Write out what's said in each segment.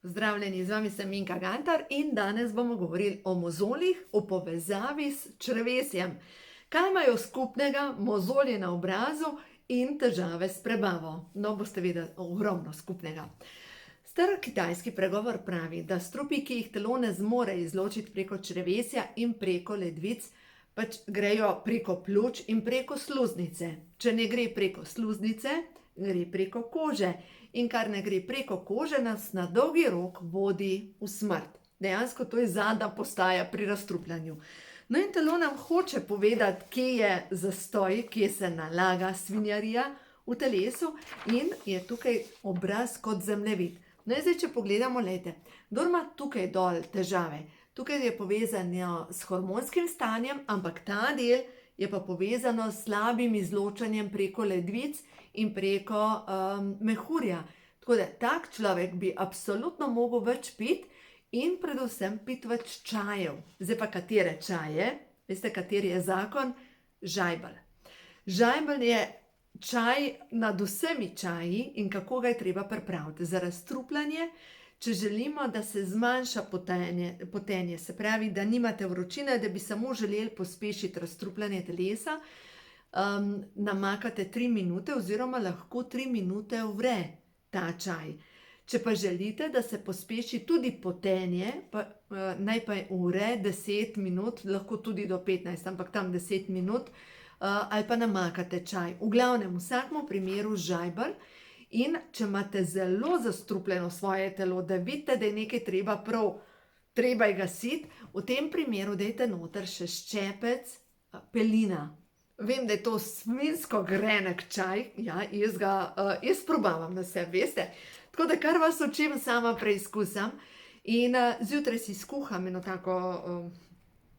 Pozdravljeni, z vami sem Minka Gantar in danes bomo govorili o mozoljih v povezavi s črevesjem. Kaj imajo skupnega mozolji na obrazu in težave s prebavo? No, boste videli ogromno skupnega. Star kitajski pregovor pravi, da strupi, ki jih telo ne zmore izločiti preko črevesja in preko ledvic, pač grejo preko pljuč in preko sluznice. Če ne gre preko sluznice, gre preko kože. In kar ne gre preko kože, nas na dolgi rok vodi v smrt. Dejansko to je zadnja postaja pri razstrupljanju. No in telo nam hoče povedati, kje je zastoj, kje se nalaga svinjarija v telesu in je tukaj obraz kot zemljevid. No in zdaj, če pogledamo, glejte, kdor ima tukaj dol težave, tukaj je povezano s hormonskim stanjem, ampak ta del je pa povezano s slabim izločanjem preko ledvic in preko mehurja. Tako da tak človek bi absolutno mogel več piti in predvsem piti več čajev. Zdaj pa katere čaje? Veste, kateri je zakon? Žajbelj. Žajbelj je čaj nad vsemi čaji in kako ga je treba pripraviti. Za razstrupljanje, če želimo, da se zmanjša potenje, se pravi, da nimate vročine, da bi samo želeli pospešiti razstrupljanje telesa, namakate 3 minute oziroma lahko 3 minute vre ta čaj. Če pa želite, da se pospeši tudi potenje, naj pa vre 10 minut, lahko tudi do 15, ampak tam 10 minut, ali pa namakate čaj. V glavnem, v vsakem primeru žajbelj. In če imate zelo zastrupljeno svoje telo, da vidite, da je nekaj treba je gasiti, v tem primeru dajte noter še ščepec pelina. Vem, da je to svinjsko grenek čaj, ja, jaz probavam na sebi, veste. Tako da kar vas učim, sama preizkusam in zjutraj si skuham eno tako,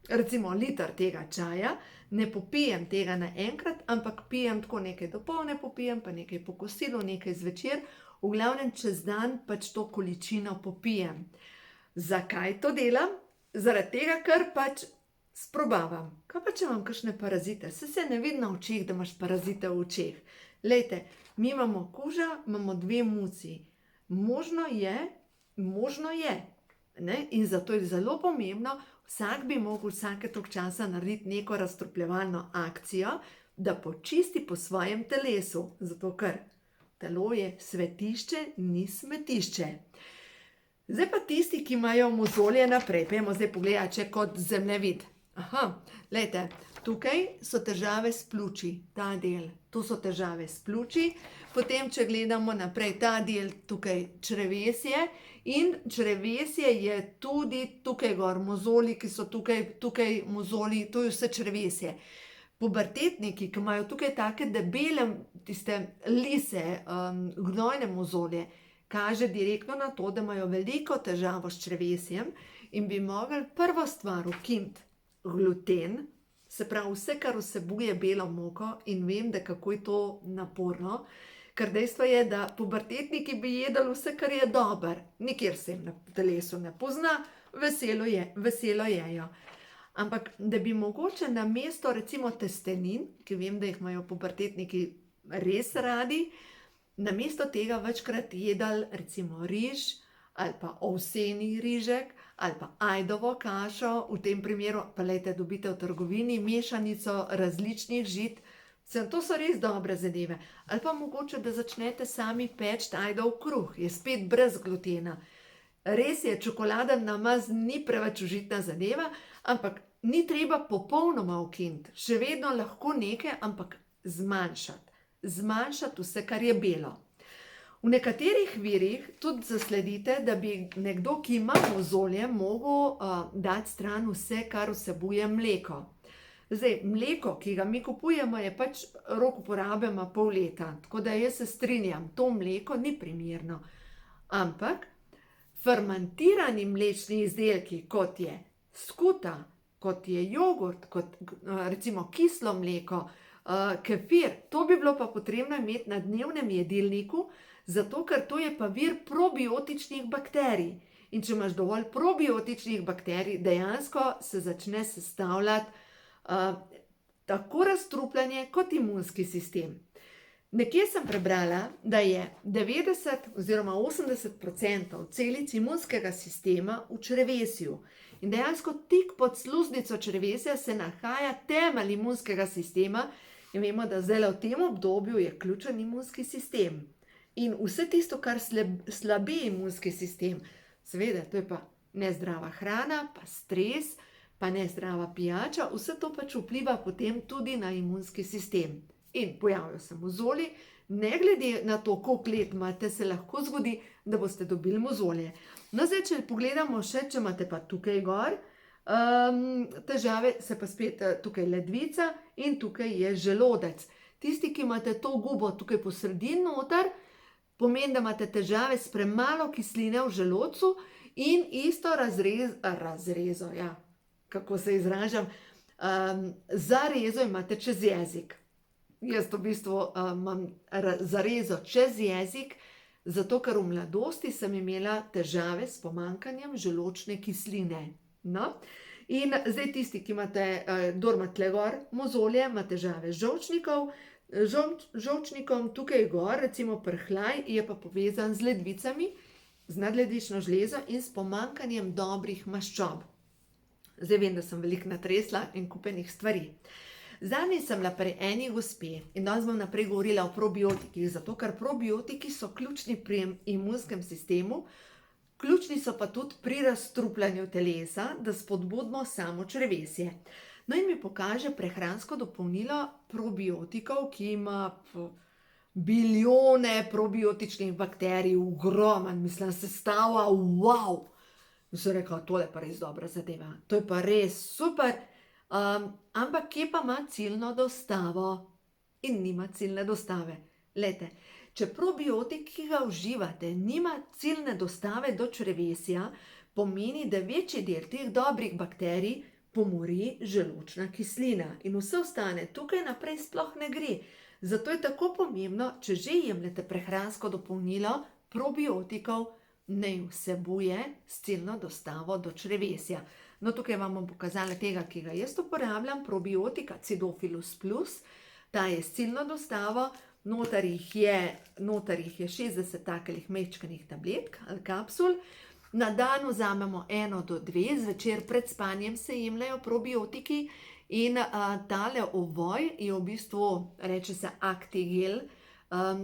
recimo liter tega čaja, ne popijem tega naenkrat, ampak pijem tako nekaj dopoldne popijem, pa nekaj po kosilu, nekaj zvečer, v glavnem čez dan pač to količino popijem. Zakaj to delam? Zaradi tega, ker pač sprobavam. Kaj pa če imam kakšne parazite? Saj se ne vidi na očeh, da imaš parazite v očeh. Glejte, mi imamo kuža, imamo 2 muci. Možno je. Ne? In zato je zelo pomembno, vsak bi mogel vsake toliko časa narediti neko razstrupljevalno akcijo, da počisti po svojem telesu, zato ker telo je svetišče, ni smetišče. Zdaj pa tisti, ki imajo mozolje naprej, pojmo zdaj pogledati, če kot zemljevid. Glejte, tukaj so težave s pljuči, ta del, to so težave s pljuči, potem, če gledamo naprej, ta del tukaj črevesje in črevesje je tudi tukaj gor, mozolji, ki so tukaj mozolji, to je vse črevesje. Pubertetniki, ki imajo tukaj take debele, tiste lise, gnojne mozolje, kaže direktno na to, da imajo veliko težavo s črevesjem in bi mogli prvo stvar ukiniti gluten, se pravi vse, kar vsebuje belo moko in vem, da kako je to naporno, ker dejstvo je, da pubertetniki bi jedli vse, kar je dobro, nikjer se jim na telesu ne pozna, veselo jejo. Ampak, da bi mogoče namesto recimo testenin, ki vem, da jih imajo pubertetniki res radi, namesto tega večkrat jedli recimo riž ali pa ovseni rižek ali pa ajdovo kašo, v tem primeru pa lejte, dobite v trgovini mešanico različnih žit, to so res dobre zadeve. Ali pa mogoče, da začnete sami peči ajdov kruh, je spet brez glutena. Res je, čokoladen namaz ni preveč užitna zadeva, ampak ni treba popolnoma ukiniti, še vedno lahko nekaj, ampak zmanjšati vse, kar je belo. V nekaterih virih tudi zasledite, da bi nekdo, ki ima mozolje, mogel dati stran vse, kar vsebuje mleko. Zdaj, mleko, ki ga mi kupujemo, je pač rok uporabe ima pol leta, tako da jaz se strinjam, to mleko ni primerno. Ampak fermentirani mlečni izdelki, kot je skuta, kot je jogurt, kot recimo kislo mleko, kefir, to bi bilo pa potrebno imeti na dnevnem jedilniku, zato ker to je pa vir probiotičnih bakterij. In če imaš dovolj probiotičnih bakterij, dejansko se začne sestavljati tako razstrupljanje kot imunski sistem. Nekje sem prebrala, da je 90 oziroma 80% celic imunskega sistema v črevesju. In dejansko tik pod sluznico črevesja se nahaja temelj imunskega sistema in vemo, da zdaj v tem obdobju je ključen imunski sistem. In vse tisto, kar slabi imunski sistem, seveda, to je pa nezdrava hrana, pa stres, pa nezdrava pijača, vse to pač vpliva potem tudi na imunski sistem. In pojavijo se mozolji, ne glede na to, koliko let imate, se lahko zgodi, da boste dobili mozolje. No, zdaj, če pogledamo še, če imate pa tukaj gor težave, se pa spet tukaj ledvica in tukaj je želodec. Tisti, ki imate to gubo tukaj po sredini noter, pomeni, da imate težave s premalo kisline v želodcu in isto razrezo, ja, kako se izražam, zarezo imate čez jezik. Jaz v bistvu imam zarezo čez jezik, zato ker v mladosti sem imela težave s pomanjkanjem želodčne kisline. No, in zdaj tisti, ki imate, kdor ima tle gor mozolje, ima težave z žolčnikom, tukaj gor, recimo prhljaj, je pa povezan z ledvicami, z nadledvično žlezo in s pomanjkanjem dobrih maščob. Zdaj vem, da sem veliko natresla in kupenih stvari. Zadnji sem bila pri eni gospe in danes bom naprej govorila o probiotikih, zato ker probiotiki so ključni pri imunskem sistemu, ključni so pa tudi pri razstrupljanju telesa, da spodbudimo samo črevesje. No in mi pokaže prehransko dopolnilo probiotikov, ki ima bilijone probiotičnih bakterij, ogromen, mislim, sestava, wow! In sem rekla, tole pa res dobra zadeva, to je pa res super. Ampak kje pa ima ciljno dostavo? In nima ciljne dostave. Glejte, če probiotik, ki ga uživate, nima ciljne dostave do črevesja, pomeni, da večji del teh dobrih bakterij pomori želodčna kislina in vse ostane tukaj naprej sploh ne gre. Zato je tako pomembno, če že jemljete prehransko dopolnilo probiotikov, naj vsebuje s ciljno dostavo do črevesja. No, tukaj vam bom pokazala tega, ki ga jaz uporabljam, probiotika Acidophilus Plus, ta je s ciljno dostavo, noter jih je 60 takelih majčkenih tabletk ali kapsul, na dan vzamemo 1 do 2, zvečer pred spanjem se jemljajo probiotiki in tale ovoj je v bistvu, reče se Actigel,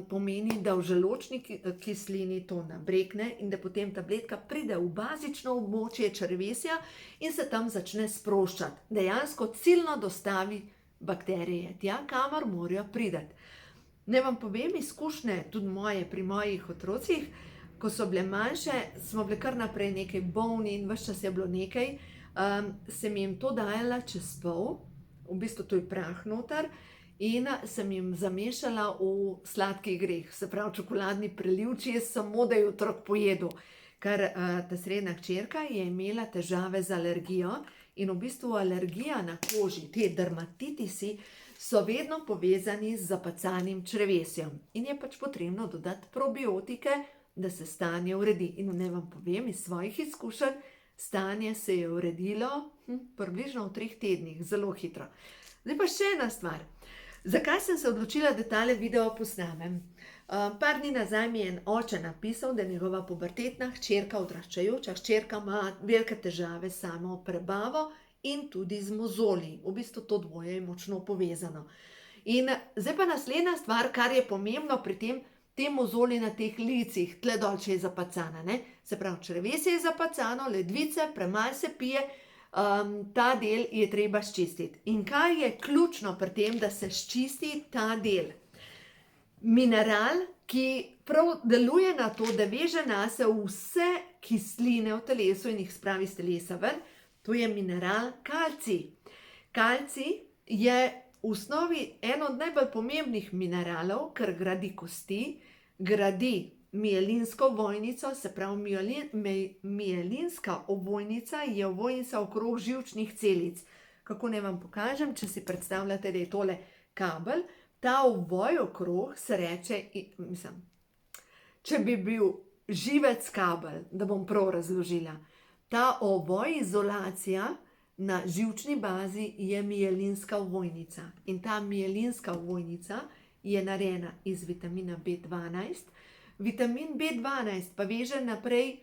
pomeni, da v želodčni kislini to nabrekne in da potem tabletka pride v bazično območje črevesja in se tam začne sproščati. Dejansko ciljno dostavi bakterije tja, kamor morajo priti. Naj vam povem izkušnje, tudi moje pri mojih otrocih, ko so bile manjše, smo bile kar naprej nekaj bolni in ves čas je bilo nekaj, sem jim to dajala čez pol, v bistvu to je prah noter, in sem jim zamešala v sladki greh, se pravi čokoladni prelivči, samo da je otrok pojedel. Ker ta srednja hčerka je imela težave z alergijo in v bistvu alergija na koži, te dermatitisi, so vedno povezani z zapacanim črevesjem. In je pač potrebno dodati probiotike, da se stanje uredi. In naj vam povem iz svojih izkušenj, stanje se je uredilo približno v 3 tednih, zelo hitro. Zdaj pa še ena stvar. Zakaj sem se odločila, da tale video posnamem? Par dni nazaj mi je en oče napisal, da njegova pubertetna hčerka, odraščajoča hčerka, ima velike težave s samo prebavo in tudi z mozolji. V bistvu to dvoje je močno povezano. In zdaj pa naslednja stvar, kar je pomembno pri tem, te mozolji na teh licih, tle dol, če je zapacana, ne? Se pravi, črevesje je zapacano, ledvice, premalo se pije, ta del je treba sčistiti. In kaj je ključno pri tem, da se sčisti ta del? Mineral, ki prav deluje na to, da veže nase vse kisline v telesu in jih spravi iz telesa ven, to je mineral kalcij. Kalcij je v osnovi en od najbolj pomembnih mineralov, ker gradi kosti, gradi mielinsko ovojnico, se pravi mielinska ovojnica je ovojnica okrog živčnih celic. Kako naj vam pokažem, če si predstavljate, da je tole kabel, ta ovoj okrog se reče, mislim, če bi bil živec kabel, da bom prav razložila, ta ovoj izolacija na živčni bazi je mielinska ovojnica. In ta mielinska ovojnica je narejena iz vitamina B12. Vitamin B12 pa veže naprej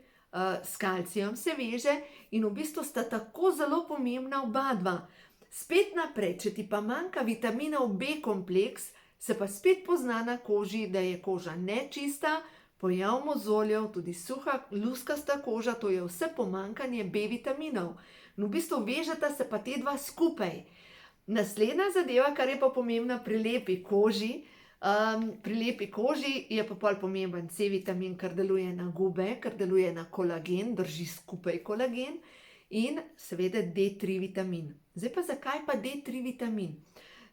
s kalcijem se veže in v bistvu sta tako zelo pomembna oba dva. Spet naprej, če ti pa manjka vitaminov B kompleks, se pa spet pozna na koži, da je koža nečista, pojav mozoljev, tudi suha, luskasta koža, to je vse pomanjkanje B vitaminov. In v bistvu vežeta se pa te dva skupaj. Naslednja zadeva, kar je pa pomembna pri lepi koži, je pa pol pomemben C vitamin, ker deluje na gube, ker deluje na kolagen, drži skupaj kolagen in seveda D3 vitamin. Zdaj pa zakaj pa D3 vitamin?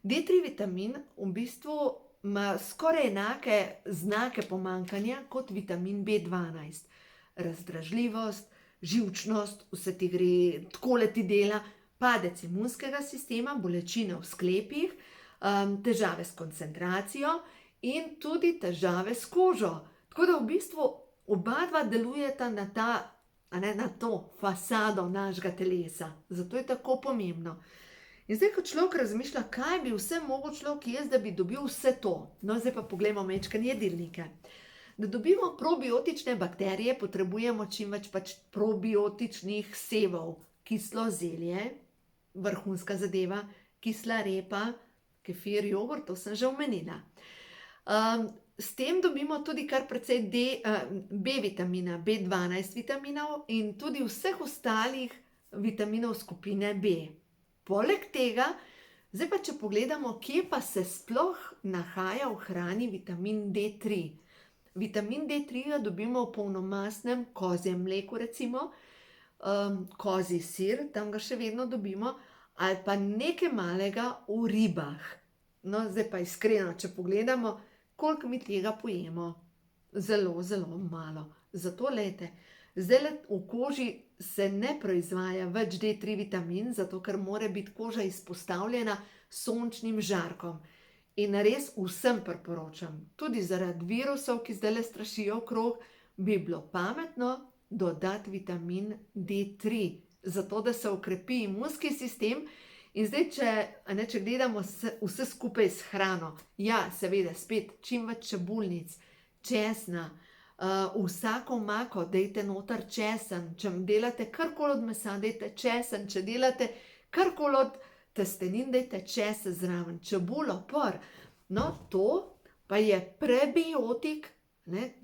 D3 vitamin v bistvu ima skoraj enake znake pomanjkanja kot vitamin B12. Razdražljivost, živčnost, vse ti gre, takole ti dela, padec imunskega sistema, bolečine v sklepih, težave s koncentracijo in tudi težave s kožo. Tako da v bistvu oba dva delujeta na to fasado našega telesa. Zato je tako pomembno. In zdaj, ko človek razmišlja, kaj bi vse mogel človek jesti, da bi dobil vse to. No, zdaj pa poglejmo majčkeno jedilnike. Da dobimo probiotične bakterije, potrebujemo čim več probiotičnih sevov. Kislo zelje, vrhunska zadeva, kisla repa, kefir, jogurt, to sem že omenila. S tem dobimo tudi kar precej B vitamina, B12 vitaminov in tudi vseh ostalih vitaminov skupine B. Poleg tega, zdaj pa če pogledamo, kje pa se sploh nahaja v hrani vitamin D3. Vitamin D3 ga dobimo v polnomastnem kozjem mleku recimo, kozji sir, tam ga še vedno dobimo, ali pa nekaj malega v ribah. No, zdaj pa iskreno, če pogledamo, koliko mi tega pojemo. Zelo, zelo malo. Zato lejte, zdaj v koži se ne proizvaja več D3 vitamin, zato ker mora biti koža izpostavljena sončnim žarkom. In res vsem priporočam, tudi zaradi virusov, ki zdaj strašijo okrog, bi bilo pametno dodati vitamin D3, zato da se okrepi imunski sistem. In zdaj, če gledamo vse skupaj s hrano, ja, seveda, spet čim več čebulnic, česna, vsako omako dajte noter česen, če delate karkoli od mesa, dajte česen, če delate karkoli od testenin, dajte česen zraven, čebulo, por. No, to pa je prebiotik,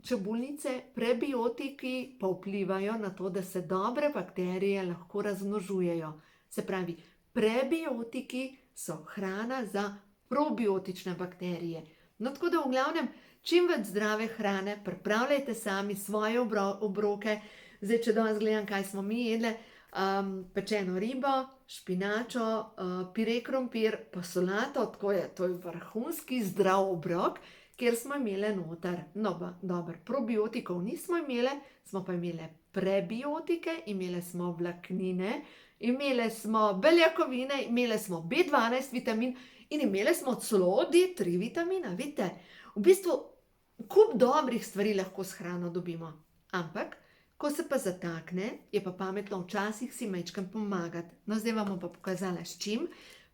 čebulnice, prebiotiki pa vplivajo na to, da se dobre bakterije lahko razmnožujejo. Se pravi, prebiotiki so hrana za probiotične bakterije. No, tako da v glavnem, čim več zdrave hrane, pripravljajte sami svoje obroke. Zdaj, če danes gledam, kaj smo mi jedli, pečeno ribo, špinačo, pire krompir, pa solato, to je vrhunski zdrav obrok, kjer smo imeli noter. No, dobro, probiotikov nismo imeli, smo pa imeli prebiotike, imeli smo vlaknine, imeli smo beljakovine, imeli smo B12 vitamin in imeli smo celo D3 vitamina, vidite. V bistvu, kup dobrih stvari lahko s hrano dobimo. Ampak, ko se pa zatakne, je pa pametno včasih si majčkeno pomagati. No, zdaj vam bom pa pokazala s čim.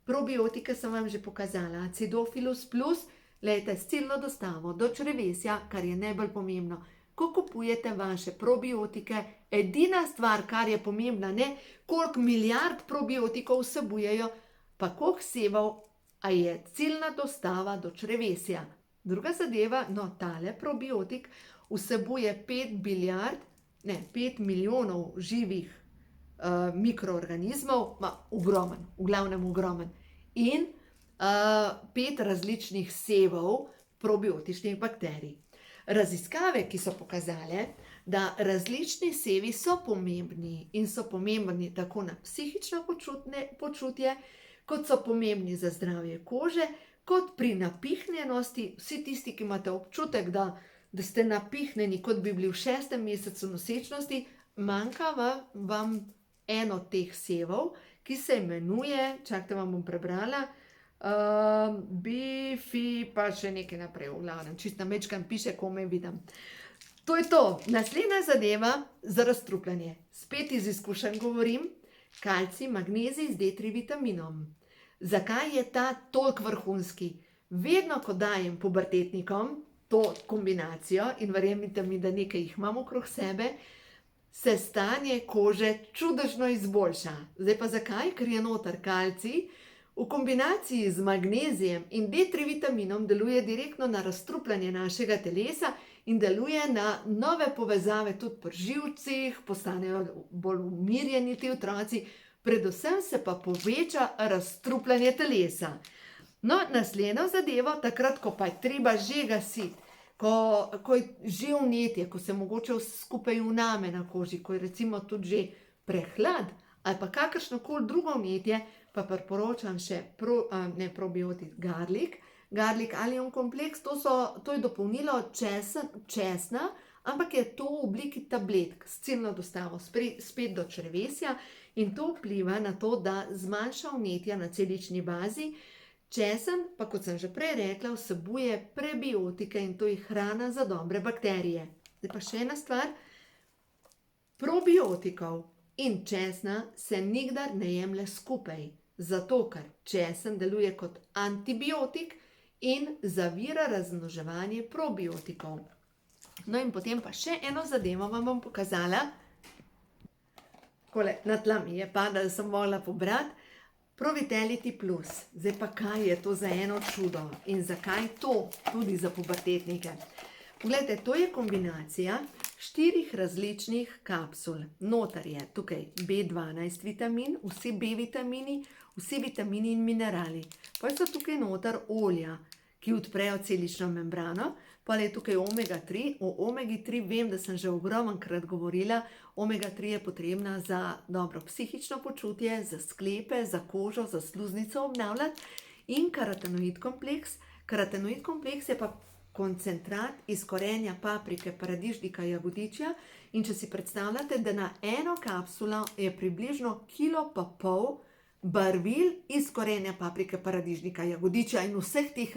Probiotike sem vam že pokazala. Acidofilus plus, lejte, s ciljno dostavo do črevesja, kar je najbolj pomembno. Ko kupujete vaše probiotike, edina stvar, kar je pomembna, ne koliko milijard probiotikov vsebujejo, pa koliko sevov, a je ciljna dostava do črevesja. Druga zadeva, no, tale probiotik vsebuje 5 milijonov živih mikroorganizmov, ogromen, v glavnem ogromen, in 5 različnih sevov probiotičnih bakterij. Raziskave, ki so pokazale, da različni sevi so pomembni in so pomembni tako na psihično počutje, kot so pomembni za zdravje kože, kot pri napihnjenosti. Vsi tisti, ki imate občutek, da ste napihnjeni, kot bi bili v 6. mesecu nosečnosti, manjka vam en od teh sevov, ki se imenuje, čakajte, vam bom prebrala, bifi, pa še nekaj naprej, v glavnem, čisto na majčkeno piše, komaj vidim. To je to. Naslednja zadeva za razstrupljanje. Spet iz izkušenj govorim, kalcij, magnezij z D3 vitaminom. Zakaj je ta toliko vrhunski? Vedno, ko dajem pubertetnikom to kombinacijo, in verjemite mi, da nekaj jih imam okrog sebe, se stanje kože čudežno izboljša. Zdaj pa zakaj? Ker je noter kalcij, v kombinaciji z magnezijem in D3 vitaminom deluje direktno na razstrupljanje našega telesa in deluje na nove povezave tudi pri živcih, postanejo bolj umirjeni ti otroci, predvsem se pa poveča razstrupljanje telesa. No, naslednjo zadevo, takrat, ko pa je treba že gasiti, ko je že vnetje, ko se mogoče vse skupaj vname na koži, ko je recimo tudi že prehlad ali pa kakršnokoli drugo vnetje, pa priporočam še probiotik garlic allium kompleks, to je dopolnilo česna, ampak je to v obliki tabletk s ciljno dostavo spet do črevesja in to vpliva na to, da zmanjša vnetja na celični bazi. Česen pa, kot sem že prej rekla, vsebuje prebiotike in to je hrana za dobre bakterije. Zdaj pa še ena stvar, probiotikov in česna se nikdar ne jemlje skupaj, zato ker česen deluje kot antibiotik in zavira razmnoževanje probiotikov. No in potem pa še eno zadevo vam bom pokazala. Takole, na tla mi je padla, da sem mogla pobrati. Provitality Plus. Zdaj pa kaj je to za eno čudo in zakaj to tudi za pubertetnike? Poglejte, to je kombinacija 4 različnih kapsul. Noter je tukaj B12 vitamin, vsi B vitamini, vsi vitamini in minerali. Pa so tukaj noter olja, ki odprejo celično membrano, pa je tukaj omega 3. O omegi 3 vem, da sem že ogromnokrat govorila. Omega 3 je potrebna za dobro psihično počutje, za sklepe, za kožo, za sluznico obnavljati. In karotenoid kompleks. Karotenoid kompleks je pa koncentrat iz korenja paprike, paradižnika, jagodičja. In če si predstavljate, da na eno kapsulo je približno 1,5 kg barvil iz korenja paprike, paradižnika, jagodičja in vseh teh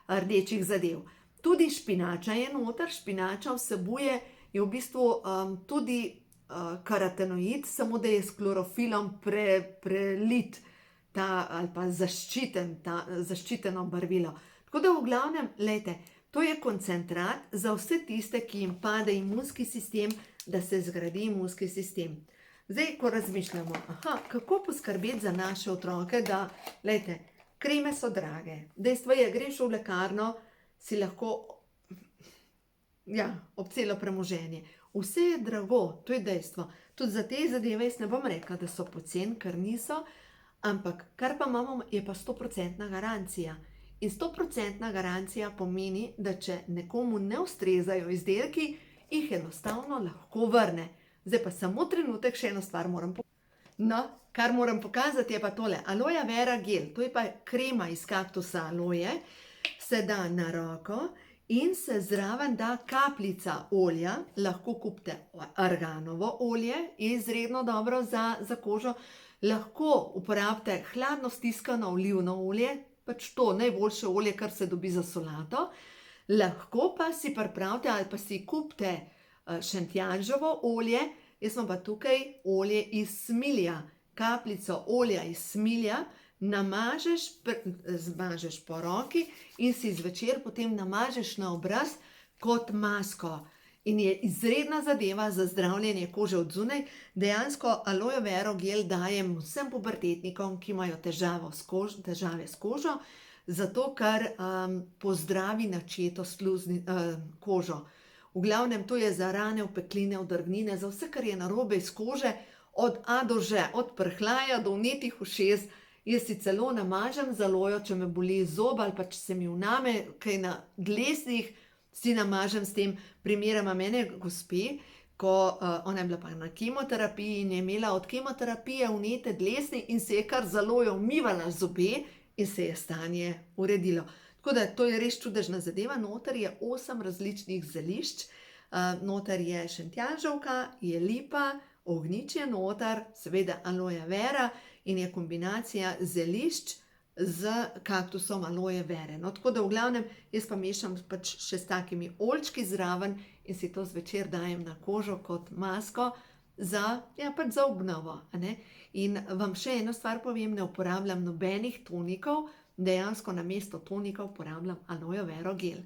rdečih zadev. Tudi špinača je noter, špinača vsebuje, je v bistvu tudi karotenoid, samo da je s klorofilom prelit ali pa zaščiteno barvilo. Tako da v glavnem, lejte, to je koncentrat za vse tiste, ki jim pade imunski sistem, da se zgradi imunski sistem. Zdaj, ko razmišljamo, kako poskrbeti za naše otroke, da, lejte, kreme so drage. Dejstvo je, greš v lekarno, si lahko, ob celo premoženje. Vse je drago, to je dejstvo. Tudi za te zadeve jaz ne bom rekla, da so poceni, ker niso, ampak kar pa imamo, je pa 100% garancija. In 100% garancija pomeni, da če nekomu ne ustrezajo izdelki, jih enostavno lahko vrne. Zdaj pa samo trenutek, še eno stvar moram pokazati. No, kar moram pokazati je pa tole, aloe vera gel, to je pa krema iz kaktusa aloe, se da na roko in se zraven da kapljica olja, lahko kupite arganovo olje, je izredno dobro za kožo, lahko uporabite hladno stiskano olivno olje, pač to najboljše olje, kar se dobi za solato, lahko pa si pripravite ali pa si kupite šentjanževo olje, jaz imam pa tukaj olje iz smilja, kapljico olja iz smilja, zmažeš po roki in si zvečer potem namažeš na obraz kot masko. In je izredna zadeva za zdravljenje kože od zunaj. Dejansko aloe vera gel dajem vsem pubertetnikom, ki imajo težave s kožo, zato ker pozdravi načeto kožo. V glavnem, to je za rane, opekline, odrgnine, za vse, kar je narobe iz kože, od A do Ž, od prhljaja do vnetih ušes. Jaz si celo namažem z alojo, če me boli zob ali pa če se mi vname kaj na dlesnih, si namažem s tem. Primer imam ene gospe, ona je bila pa na kemoterapiji in je imela od kemoterapije vnete dlesni in se je kar z alojo umivala zobe in se je stanje uredilo. Tako da to je res čudežna zadeva. Noter je 8 različnih zelišč, noter je šentjanževka, je lipa, ognjič je noter, seveda aloe vera in je kombinacija zelišč z kaktusom aloe vere. No, tako da v glavnem, jaz pa mešam pač še s takimi oljčki zraven in si to zvečer dajem na kožo kot masko pač za obnovo. In vam še eno stvar povem, ne uporabljam nobenih tonikov, dejansko namesto tonika uporabljam aloe vera gel.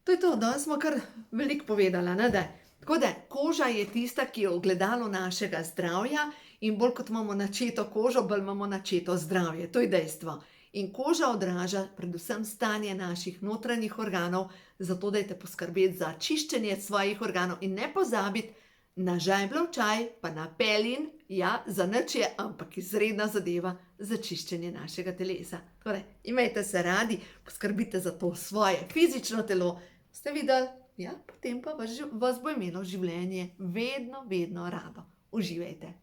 To je to, danes smo kar veliko povedala, ne da? Tako da, koža je tista, ki je ogledalo našega zdravja in bolj kot imamo načeto kožo, bolj imamo načeto zdravje. To je dejstvo. In koža odraža predvsem stanje naših notranjih organov, zato dajte poskrbeti za čiščenje svojih organov in ne pozabiti na žajbljev čaj, pa na pelin, ja, za nič je, ampak izredna zadeva za čiščenje našega telesa. Torej, imejte se radi, poskrbite za to svoje fizično telo. Ste videli? Ja, potem pa vas bo imelo življenje vedno, vedno rado. Uživajte.